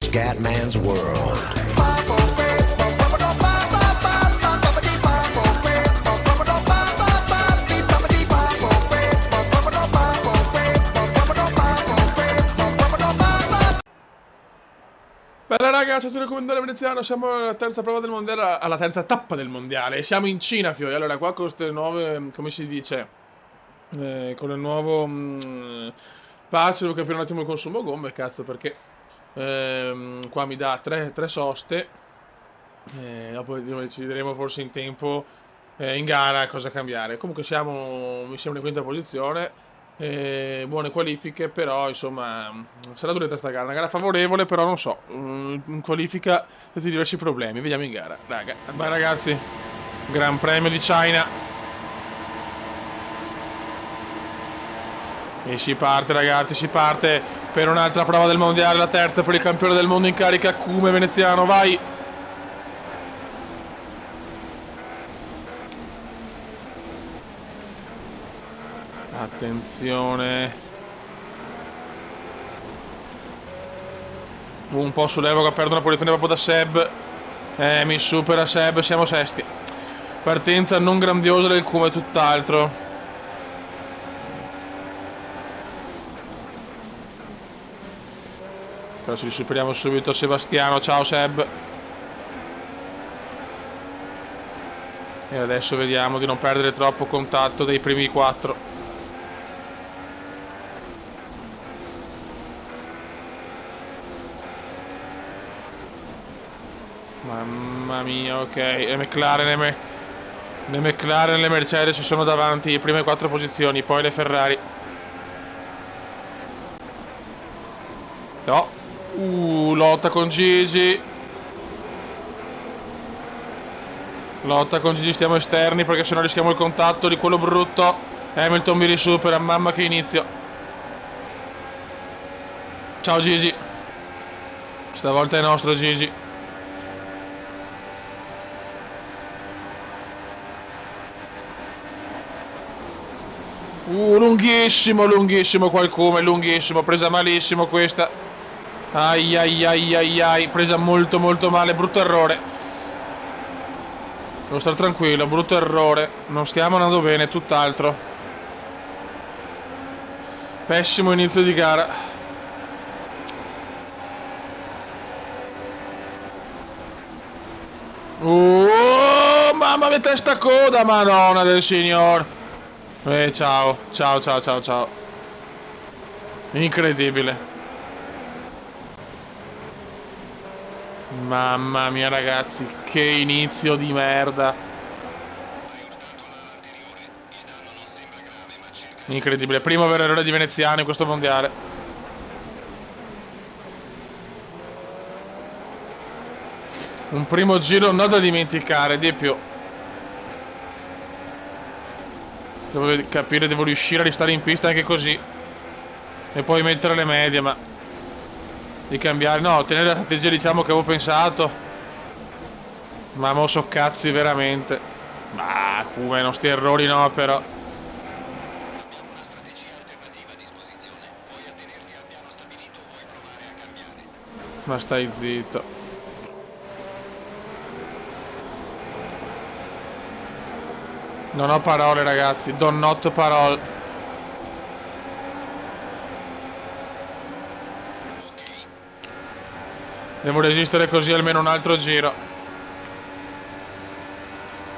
Scatman's World. Bella raga, ciao a tutti come veneziano, siamo alla terza prova del mondiale, alla terza tappa del mondiale, siamo in Cina, fioi. Allora qua con queste nuove, come si dice, con il nuovo patch devo capire un attimo il consumo gomme, cazzo, perché qua mi dà tre soste, dopo decideremo forse in tempo in gara cosa cambiare. Comunque mi sembra in quinta posizione. Buone qualifiche, però insomma sarà durata sta gara, una gara favorevole, però non so, in qualifica tutti diversi problemi, vediamo in gara, raga. Vai ragazzi, Gran Premio di China e si parte ragazzi, si parte per un'altra prova del mondiale, la terza per il campione del mondo in carica, Cume veneziano, vai. Attenzione, un po' sull'epoca, perdo una posizione proprio da Seb, mi supera Seb, siamo sesti. Partenza non grandiosa del Cume, tutt'altro. Però ci superiamo subito Sebastiano, ciao Seb. E adesso vediamo di non perdere troppo contatto dei primi quattro. Mamma mia, ok. Le McLaren e le Mercedes sono davanti, le prime quattro posizioni, poi le Ferrari. No. Lotta con Gigi. Lotta con Gigi, stiamo esterni perché sennò rischiamo il contatto di quello brutto. Hamilton mi risupera, mamma che inizio. Ciao Gigi. Stavolta è nostro Gigi. Lunghissimo, lunghissimo qualcuno, lunghissimo, presa malissimo questa. Ai ai ai ai ai, presa molto molto male, brutto errore. Devo stare tranquillo, brutto errore, non stiamo andando bene, tutt'altro. Pessimo inizio di gara. Mamma mia, testa coda, madonna del signor. Ciao, ciao, ciao, ciao, ciao. Incredibile. Mamma mia ragazzi, che inizio di merda. Incredibile, primo vero errore di veneziano in questo mondiale. Un primo giro non da dimenticare, di più. Devo capire, devo riuscire a restare in pista anche così. E poi mettere le medie, ma di cambiare, no, tenere la strategia diciamo che avevo pensato. Ma mo so cazzi veramente. Ma come non sti errori no però. Ma stai zitto. Non ho parole ragazzi, do not parole. Devo resistere così almeno un altro giro,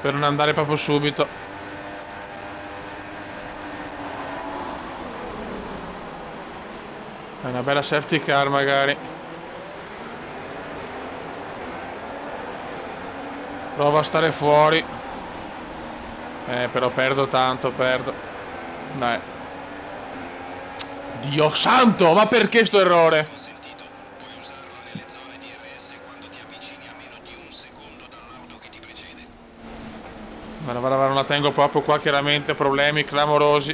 per non andare proprio subito. È una bella safety car magari. Prova a stare fuori. Però perdo tanto, perdo. Dai. Dio santo, ma perché sto errore? Guarda, non la tengo proprio qua, chiaramente problemi clamorosi.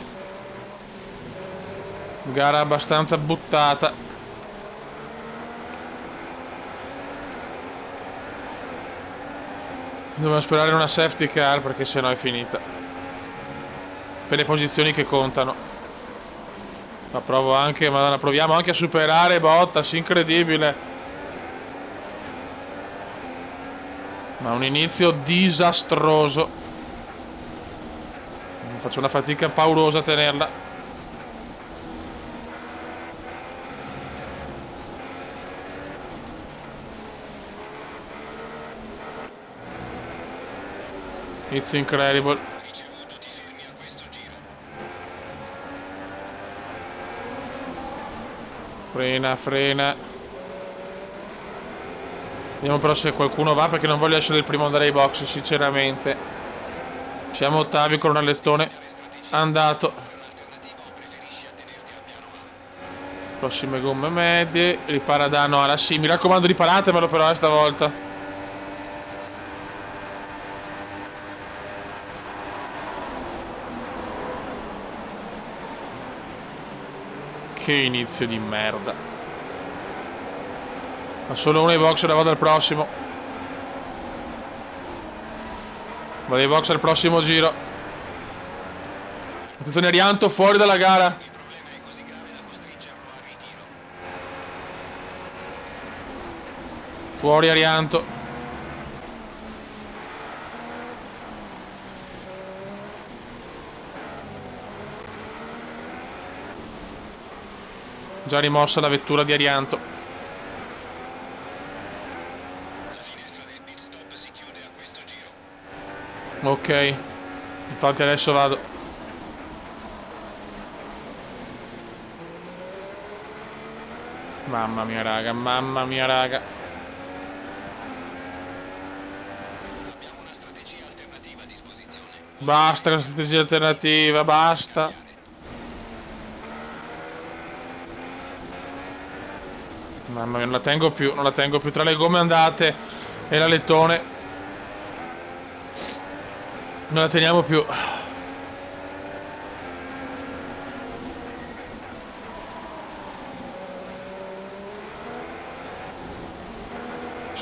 Gara abbastanza buttata. Dobbiamo sperare una safety car perché sennò è finita. Per le posizioni che contano. La provo anche, ma la proviamo anche a superare Bottas, incredibile. Ma un inizio disastroso. Faccio una fatica paurosa a tenerla. It's incredible. Frena, frena. Vediamo però se qualcuno va, perché non voglio essere il primo ad andare ai box, sinceramente. Siamo ottavi con un alettone andato. Prossime gomme medie. Ripara danno alla sì. Mi raccomando, riparatemelo però stavolta. Che inizio di merda. Ma solo uno ai box e la vado al prossimo. Vado ai box al prossimo giro. Attenzione, Arianto fuori dalla gara. Fuori Arianto. Già rimossa la vettura di Arianto. La finestra del pit stop si chiude a questo giro. Ok. Infatti adesso vado. Mamma mia raga, mamma mia raga. Abbiamo una strategia alternativa a disposizione. Basta con la strategia alternativa, basta. Mamma mia, non la tengo più, non la tengo più. Tra le gomme andate e l'alettone non la teniamo più.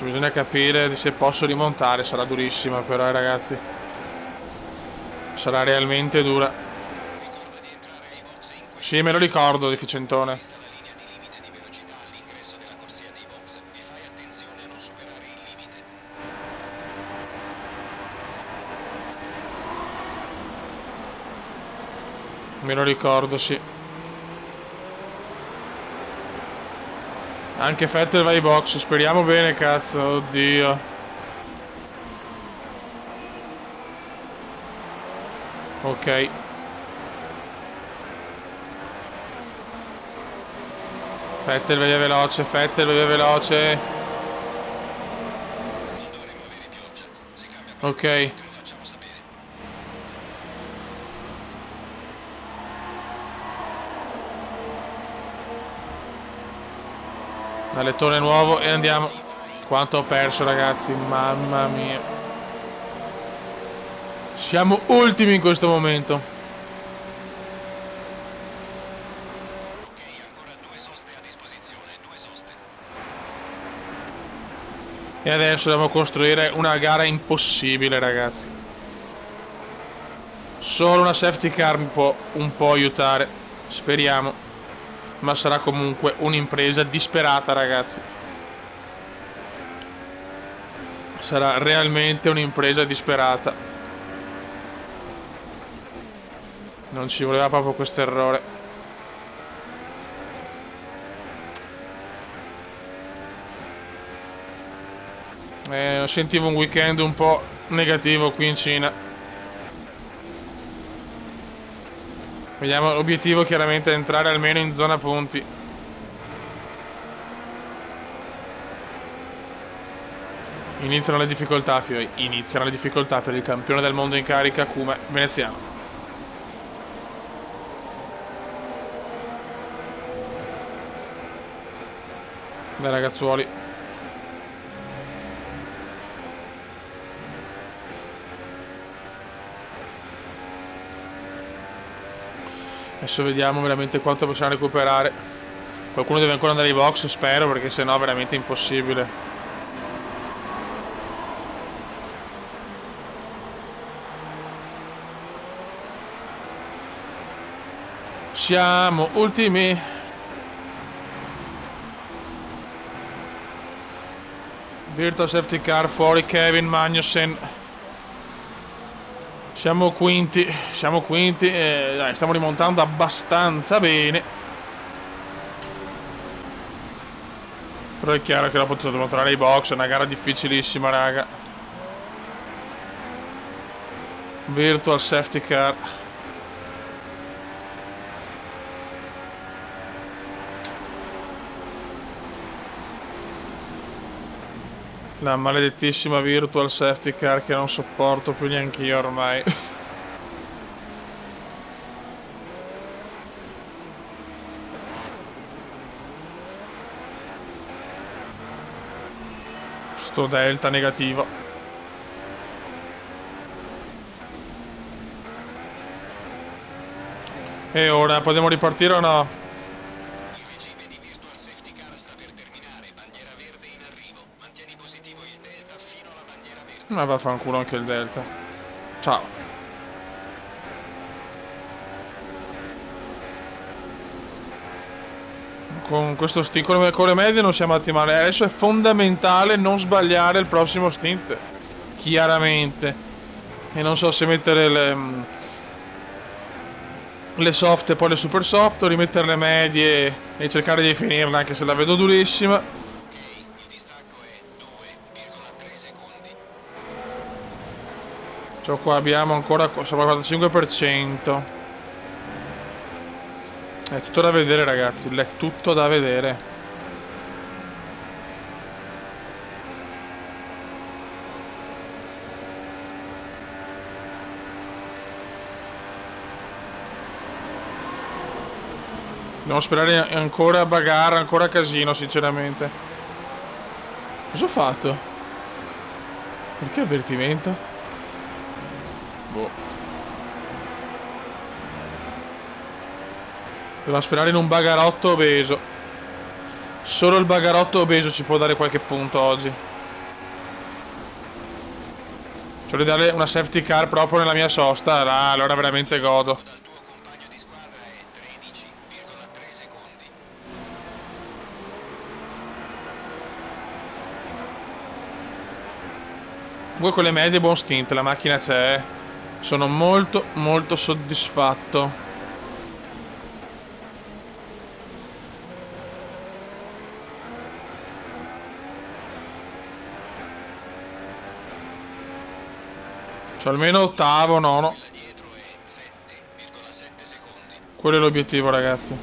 Bisogna capire se posso rimontare. Sarà durissima però, ragazzi. Sarà realmente dura. Ricorda di entrare ai box in questo Sì, me lo ricordo, deficientone. vista la linea di limite di velocità all'ingresso della corsia dei box e fai attenzione a non superare il limite. Me lo ricordo, sì. Anche Vettel va ai box, speriamo bene, cazzo, oddio. Ok. Vettel via veloce, Vettel via veloce. Non dovremmo avere pioggia. Se cambia qualcosa Ok. te lo facciamo sapere. Alettone nuovo e andiamo. Quanto ho perso, ragazzi, mamma mia. Siamo ultimi in questo momento. Ok, ancora 2 soste a disposizione, 2 soste. E adesso dobbiamo costruire una gara impossibile, ragazzi. Solo una safety car mi può un po' aiutare. Speriamo. Ma sarà comunque un'impresa disperata, ragazzi. Sarà realmente un'impresa disperata. Non ci voleva proprio questo errore. Sentivo un weekend un po' negativo qui in Cina. Vediamo, l'obiettivo chiaramente è entrare almeno in zona punti. Iniziano le difficoltà, Fioi. Iniziano le difficoltà per il campione del mondo in carica, Kuma veneziano. Dai ragazzuoli. Adesso vediamo veramente quanto possiamo recuperare. Qualcuno deve ancora andare ai box, spero, perché sennò è veramente impossibile. Siamo ultimi. Virtual safety car, fuori Kevin Magnussen. Siamo quinti, dai, stiamo rimontando abbastanza bene. Però è chiaro che l'ho potuto dimostrare ai box, è una gara difficilissima, raga. Virtual safety car. La maledettissima virtual safety car che non sopporto più neanche io ormai. Sto delta negativo. E ora possiamo ripartire o no? Il regime di virtual safety car sta per terminare. Bandiera verde in arrivo. Mantieni positivo il delta fino alla bandiera verde. Ma vaffanculo anche il delta. Ciao. Con questo stint, con le medie non siamo andati male. Adesso è fondamentale non sbagliare il prossimo stint. Chiaramente. E non so se mettere le soft e poi le super soft, o rimettere le medie e cercare di finirla, anche se la vedo durissima. Ok, il distacco è 2,3 secondi. Cioè qua abbiamo ancora sopra il 45%. È tutto da vedere, ragazzi, è tutto da vedere. Dobbiamo sperare ancora bagarre, ancora casino, sinceramente. Cosa ho fatto? Perché avvertimento? Boh. Dobbiamo sperare in un bagarotto obeso. Solo il bagarotto obeso ci può dare qualche punto oggi. Cioè di dare una safety car proprio nella mia sosta. Là, allora veramente godo. Dal tuo compagno di squadra è 13,3 secondi. Comunque con le medie buon stint, la macchina c'è. Sono molto soddisfatto. Cioè almeno ottavo, nono. Quella dietro è 7,7 secondi. Quello è l'obiettivo, ragazzi.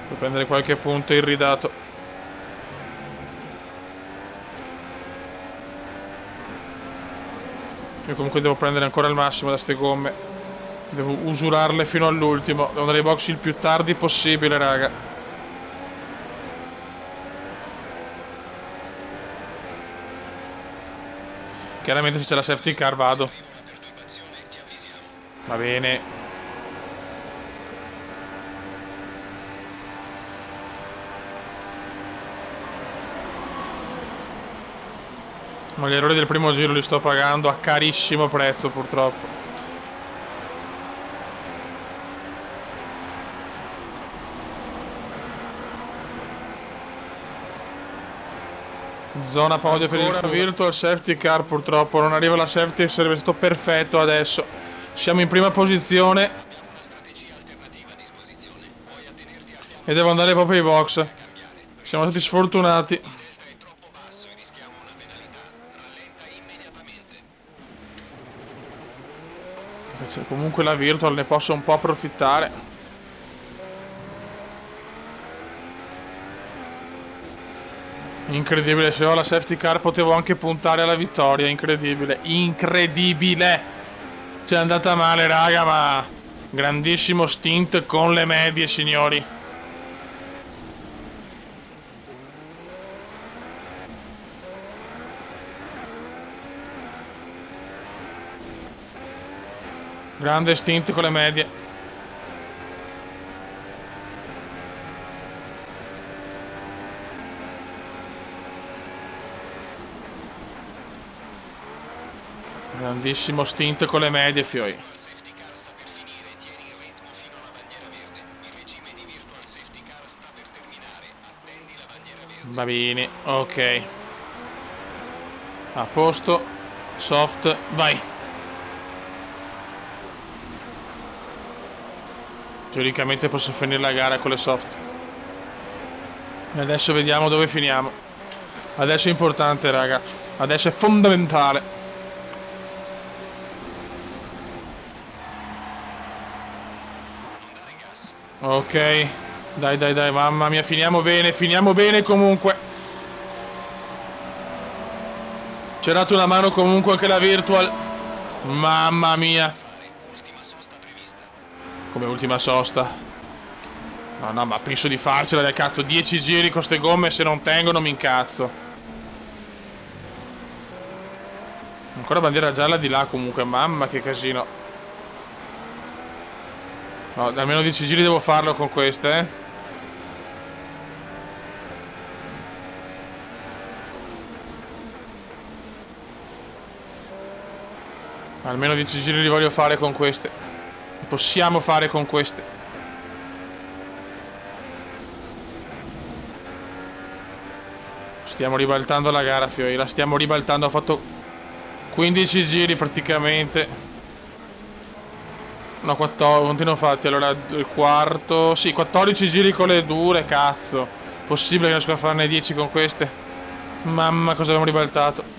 Per prendere qualche punto irridato. Io comunque devo prendere ancora il massimo da ste gomme. Devo usurarle fino all'ultimo. Devo andare ai box il più tardi possibile, raga. Chiaramente se c'è la safety car vado. Se arriva una perturbazione ti avvisiamo. Va bene. Ma gli errori del primo giro li sto pagando a carissimo prezzo, purtroppo. Zona podio per il virtual safety car, purtroppo non arriva la safety, sarebbe stato perfetto adesso. Siamo in prima posizione Abbiamo una strategia alternativa a disposizione. Puoi attenerti al piano e devo andare proprio ai box. cambiare. Siamo stati sfortunati. Il delta è troppo basso e rischiamo una penalità. Rallenta immediatamente. Invece, comunque la virtual ne posso un po' approfittare. Incredibile, se ho la safety car potevo anche puntare alla vittoria, incredibile, incredibile. C'è andata male, raga, ma grandissimo stint con le medie, signori. Grande stint con le medie. Grandissimo stint con le medie, fioi. Il safety car sta per finire. Tieni il ritmo fino alla bandiera verde. Il regime di Va bene, ok. A posto. Soft, vai. Teoricamente posso finire la gara con le soft. E adesso vediamo dove finiamo. Adesso è importante, raga. Adesso è fondamentale. Ok. Dai, dai, dai, mamma mia, finiamo bene comunque. Ci ha dato una mano comunque anche la Virtual. Mamma mia. Come ultima sosta. No, no, ma penso di farcela del cazzo. 10 giri con ste gomme, se non tengono mi incazzo. Ancora bandiera gialla di là comunque. Mamma che casino. No, almeno 10 giri devo farlo con queste, eh. Almeno 10 giri li voglio fare con queste. Possiamo fare con queste. Stiamo ribaltando la gara, Fioi. La stiamo ribaltando. Ha fatto 15 giri praticamente. No, 14. Quanti ne ho fatti? Allora, il quarto. Sì, 14 giri con le dure, cazzo. Possibile che riesco a farne 10 con queste? Mamma, cosa abbiamo ribaltato?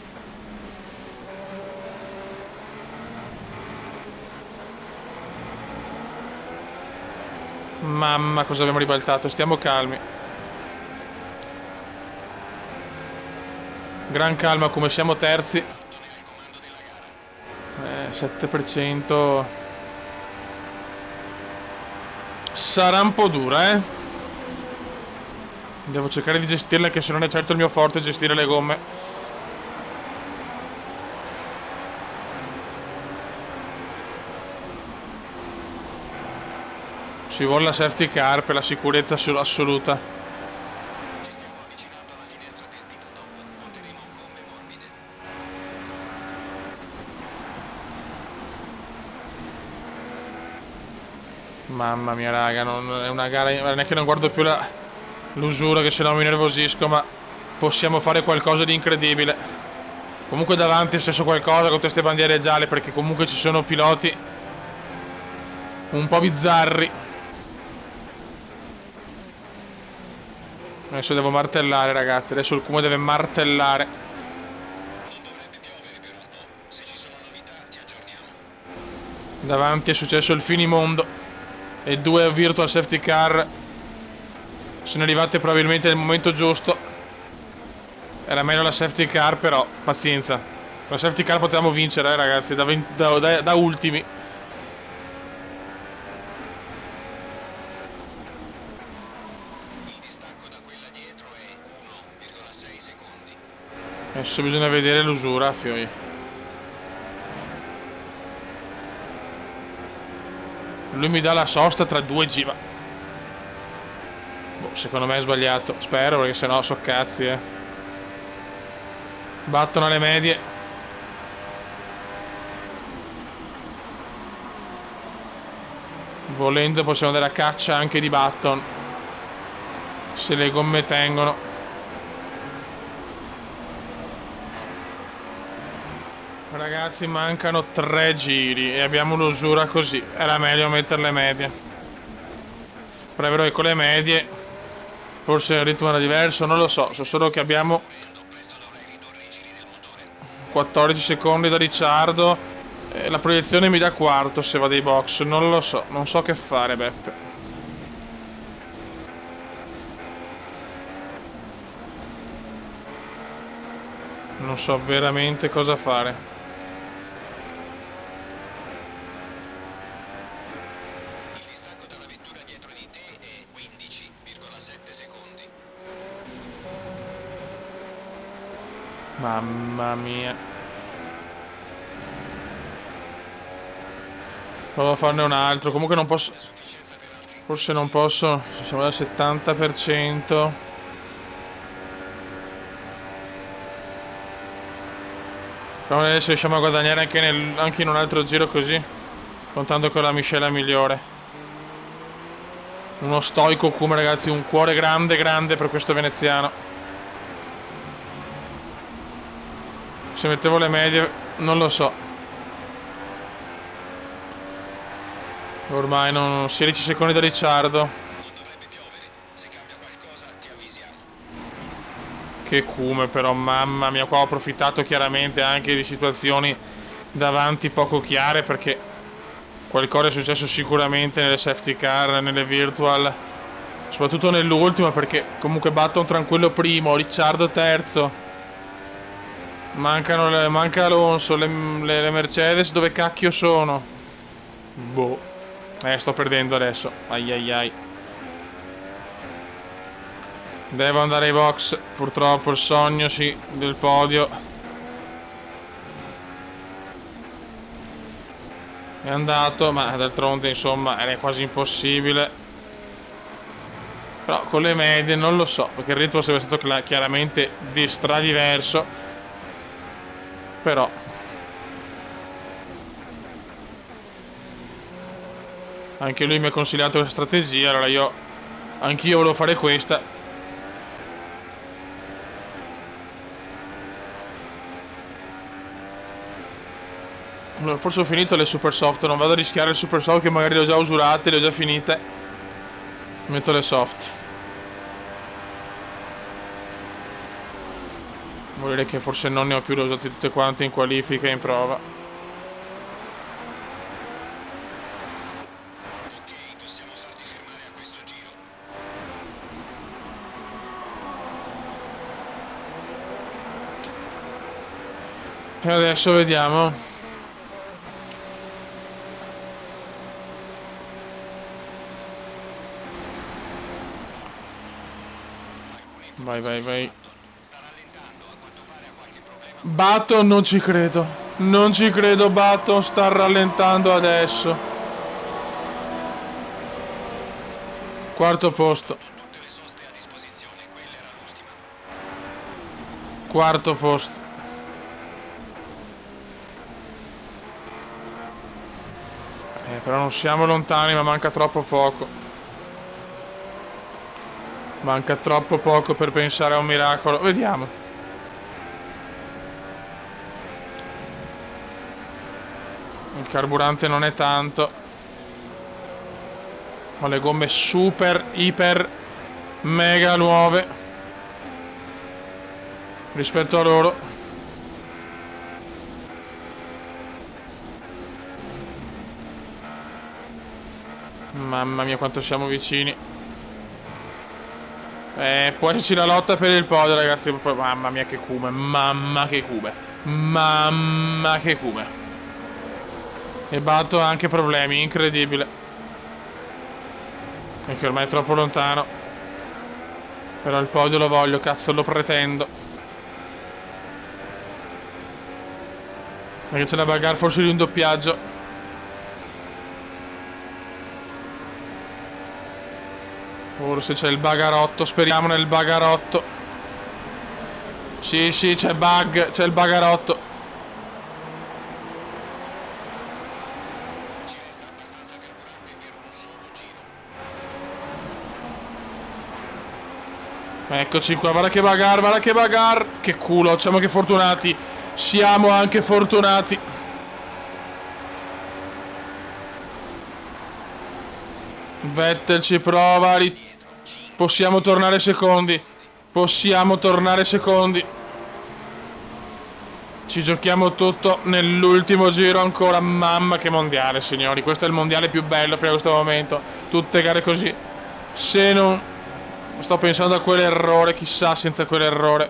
Mamma, cosa abbiamo ribaltato? Stiamo calmi. Gran calma, come siamo terzi. 7%. Sarà un po' dura, eh. Devo cercare di gestirla, che se non è certo il mio forte gestire le gomme. Ci vuole la safety car per la sicurezza assoluta. Ci stiamo avvicinando alla finestra del pit stop. Monteremo gomme morbide. Mamma mia, raga, non è una gara. Non è che non guardo più l'usura, che se no mi nervosisco, ma possiamo fare qualcosa di incredibile. Comunque davanti è successo qualcosa con queste bandiere gialle, perché comunque ci sono piloti un po' bizzarri. Adesso devo martellare, ragazzi. Adesso il Kuma deve martellare. Non dovrebbe piovere per un po'. Se ci sono novità ti aggiorniamo. Davanti è successo il finimondo. E 2 virtual safety car sono arrivate probabilmente nel momento giusto. Era meglio la safety car, però pazienza. La safety car potevamo vincere, ragazzi, da ultimi. Il distacco da quella dietro è 1,6 secondi. Adesso bisogna vedere l'usura, Fioi. Lui mi dà la sosta tra 2 giri. Boh, secondo me è sbagliato. Spero, perché sennò so cazzi, eh. Battono alle medie. Volendo possiamo andare a caccia anche di Button, se le gomme tengono. Ragazzi, mancano 3 giri e abbiamo l'usura così. Era meglio mettere le medie. Però è vero che con le medie forse il ritmo era diverso, non lo so. So solo che abbiamo 14 secondi da Ricciardo. La proiezione mi dà quarto se vado ai box. Non lo so, non so che fare, Beppe. Non so veramente cosa fare. Il distacco dalla vettura dietro di te è 15,7 secondi. Mamma mia. Provo a farne un altro. Comunque non posso. Forse non posso. Siamo al 70%. Però adesso riusciamo a guadagnare anche in un altro giro così. Contando con la miscela migliore. Uno stoico Kuma, ragazzi. Un cuore grande grande per questo veneziano. Se mettevo le medie, non lo so. Ormai non 16 secondi da Ricciardo. Non dovrebbe piovere. Se cambia qualcosa ti avvisiamo. Che cume però, mamma mia, qua ho approfittato chiaramente anche di situazioni davanti poco chiare, perché qualcosa è successo sicuramente nelle safety car, nelle virtual, soprattutto nell'ultima, perché comunque Button tranquillo primo, Ricciardo terzo, manca Alonso, le Mercedes dove cacchio sono? Boh, sto perdendo adesso, ai ai ai. Devo andare ai box, purtroppo il sogno sì, del podio è andato, ma d'altronde insomma era quasi impossibile. Però con le medie non lo so, perché il ritmo sarebbe stato chiaramente di stradiverso. Però anche lui mi ha consigliato questa strategia, allora anch'io volevo fare questa. Forse ho finito le super soft, non vado a rischiare le super soft che magari le ho già usurate, le ho già finite. Metto le soft. Vuol dire che forse non ne ho più, le ho usate tutte quante in qualifica e in prova. Ok, possiamo farti fermare a questo giro. E adesso vediamo. Vai, vai, vai. Sta rallentando, a quanto pare ha qualche problema. Button, non ci credo. Non ci credo, Button sta rallentando adesso. Quarto posto. Tutte le soste a disposizione, quella era l'ultima. Quarto posto. Però non siamo lontani, ma manca troppo poco. Manca troppo poco per pensare a un miracolo. Vediamo. Il carburante non è tanto. Ho le gomme super, iper, mega nuove rispetto a loro. Mamma mia quanto siamo vicini. Può esserci la lotta per il podio, ragazzi. Mamma mia che cume. Mamma che cume. Mamma che cume. E Batto ha anche problemi, incredibile. Perché ormai è troppo lontano. Però il podio lo voglio, cazzo, lo pretendo. Perché c'è da bagarre forse di un doppiaggio. Forse c'è il bagarotto, speriamo nel bagarotto. Sì, c'è il bagarotto. Ci resta abbastanza carburante per un solo giro. Eccoci qua, guarda che bagar. Che culo, siamo anche fortunati. Siamo anche fortunati. Vettel ci prova. Possiamo tornare secondi. Ci giochiamo tutto nell'ultimo giro ancora. Mamma che mondiale, signori. Questo è il mondiale più bello fino a questo momento. Tutte gare così. Se non... Sto pensando a quell'errore. Chissà senza quell'errore.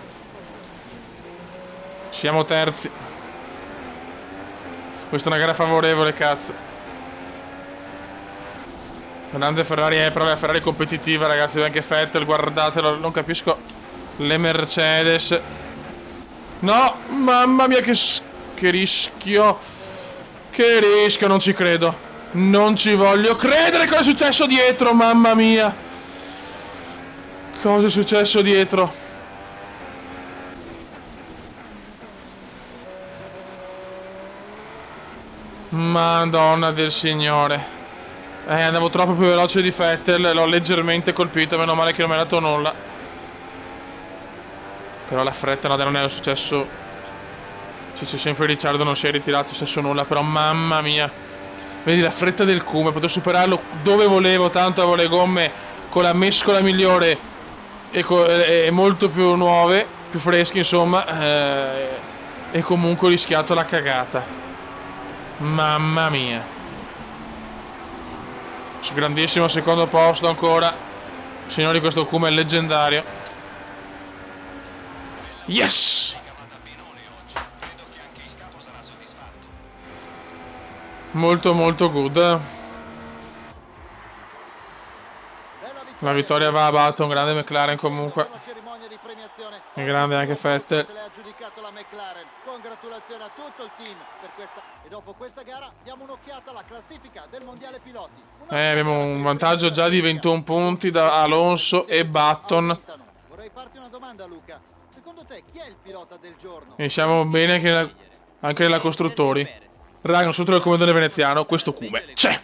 Siamo terzi. Questa è una gara favorevole, cazzo. Grande Ferrari, proprio la Ferrari competitiva, ragazzi. Anche Vettel, guardatelo. Non capisco le Mercedes. No, mamma mia che rischio. Che rischio, non ci credo. Non ci voglio credere. Cosa è successo dietro, mamma mia. Cosa è successo dietro? Madonna del Signore. Andavo troppo più veloce di Vettel. L'ho leggermente colpito. Meno male che non mi ha dato nulla. Però la fretta no, non è successo c'è sempre Ricciardo, non si è ritirato senza nulla, però mamma mia. Vedi la fretta del Kuma, potevo superarlo dove volevo, tanto avevo le gomme con la mescola migliore e molto più nuove, più fresche insomma, e comunque ho rischiato la cagata. Mamma mia. Grandissimo secondo posto ancora. Signori, questo Kuma è leggendario. Yes! Ricavata benone oggi. Credo che anche il capo sarà soddisfatto. Molto molto good. La vittoria va a Button, grande McLaren comunque. E grande anche Vettel. Se l'è aggiudicato la McLaren. Congratulazioni a tutto il team per questa. E dopo questa gara diamo un'occhiata alla classifica del mondiale piloti. Abbiamo un vantaggio già di 21 punti da Alonso e Button. Vorrei farti una domanda, Luca. Secondo te chi è il pilota del giorno? E siamo bene anche nella costruttori. Raga, non sotto il comandante veneziano, questo Kuma c'è.